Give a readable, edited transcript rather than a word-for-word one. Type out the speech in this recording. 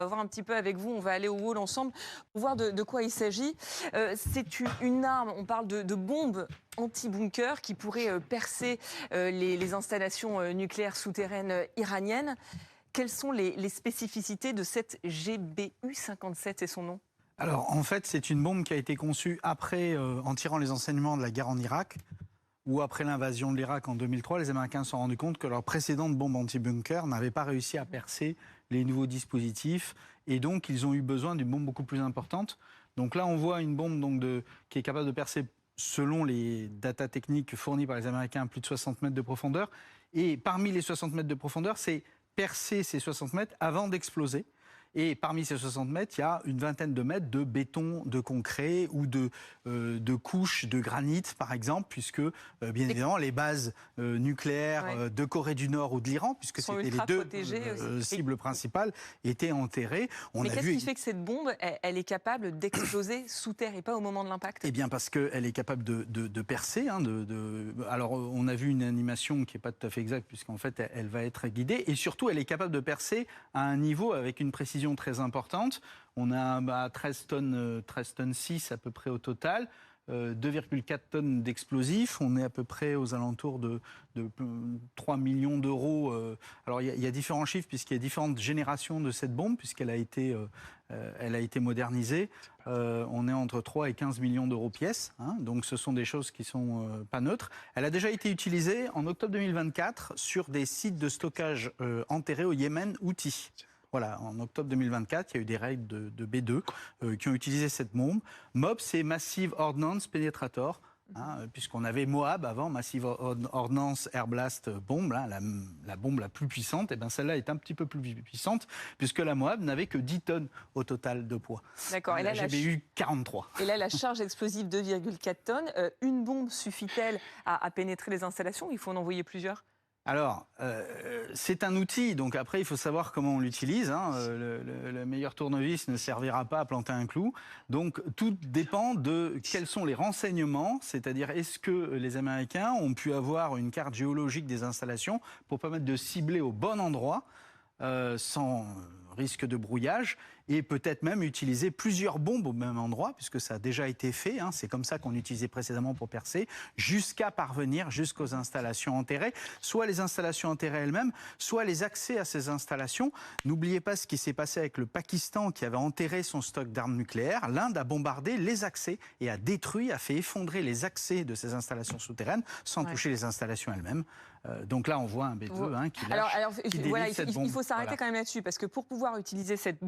On va voir un petit peu avec vous, on va aller au hall ensemble pour voir de quoi il s'agit. C'est une arme, on parle de bombe anti-bunker qui pourrait percer les installations nucléaires souterraines iraniennes. Quelles sont les spécificités de cette GBU-57, c'est son nom? Alors, en fait, c'est une bombe qui a été conçue après, en tirant les enseignements de la guerre en Irak, ou après l'invasion de l'Irak en 2003, les Américains se sont rendus compte que leur précédente bombe anti-bunker n'avait pas réussi à percer les nouveaux dispositifs, et donc ils ont eu besoin d'une bombe beaucoup plus importante. Donc là, on voit une bombe qui est capable de percer, selon les datas techniques fournies par les Américains, plus de 60 mètres de profondeur. Et parmi les 60 mètres de profondeur, c'est percer ces 60 mètres avant d'exploser. Et parmi ces 60 mètres, il y a une vingtaine de mètres de béton, de concret ou de couches de granit, par exemple, puisque, bien évidemment, les bases nucléaires de Corée du Nord ou de l'Iran, puisque c'était les deux cibles principales, étaient enterrées. Mais qu'est-ce qui fait que cette bombe, elle est capable d'exploser sous terre et pas au moment de l'impact? Eh bien, parce qu'elle est capable de percer. Alors, on a vu une animation qui n'est pas tout à fait exacte, puisqu'en fait, elle va être guidée. Et surtout, elle est capable de percer à un niveau avec une précision très importante. On a 13 tonnes 6 à peu près au total, 2,4 tonnes d'explosifs. On est à peu près aux alentours de 3 millions d'euros. Alors il y a différents chiffres puisqu'il y a différentes générations de cette bombe, puisqu'elle a été modernisée. On est entre 3 et 15 millions d'euros pièce, hein, donc ce sont des choses qui sont pas neutres. Elle a déjà été utilisée en octobre 2024 sur des sites de stockage enterrés au Yémen, Houthi. Voilà, en octobre 2024, il y a eu des règles de B2 qui ont utilisé cette bombe. MOP, c'est Massive Ordnance Penetrator, hein, puisqu'on avait Moab avant, Massive Ordnance Air Blast Bomb, là, la bombe la plus puissante. Et bien celle-là est un petit peu plus puissante, puisque la Moab n'avait que 10 tonnes au total de poids. D'accord. Et là, la GBU 43. Et là, la charge explosive 2,4 tonnes, une bombe suffit-elle à pénétrer les installations? Il faut en envoyer plusieurs? Alors, c'est un outil, donc après, il faut savoir comment on l'utilise. Hein. Le meilleur tournevis ne servira pas à planter un clou. Donc, tout dépend de quels sont les renseignements, c'est-à-dire est-ce que les Américains ont pu avoir une carte géologique des installations pour permettre de cibler au bon endroit, sans risque de brouillage, et peut-être même utiliser plusieurs bombes au même endroit, puisque ça a déjà été fait, hein, c'est comme ça qu'on utilisait précédemment pour percer, jusqu'à parvenir jusqu'aux installations enterrées, soit les installations enterrées elles-mêmes, soit les accès à ces installations. N'oubliez pas ce qui s'est passé avec le Pakistan qui avait enterré son stock d'armes nucléaires. L'Inde a bombardé les accès et a détruit, a fait effondrer les accès de ces installations souterraines sans toucher les installations elles-mêmes. Donc là, on voit un B2 qui lâche, alors, qui voilà, délivre cette bombe. il faut s'arrêter quand même là-dessus, parce que pour pouvoir utiliser cette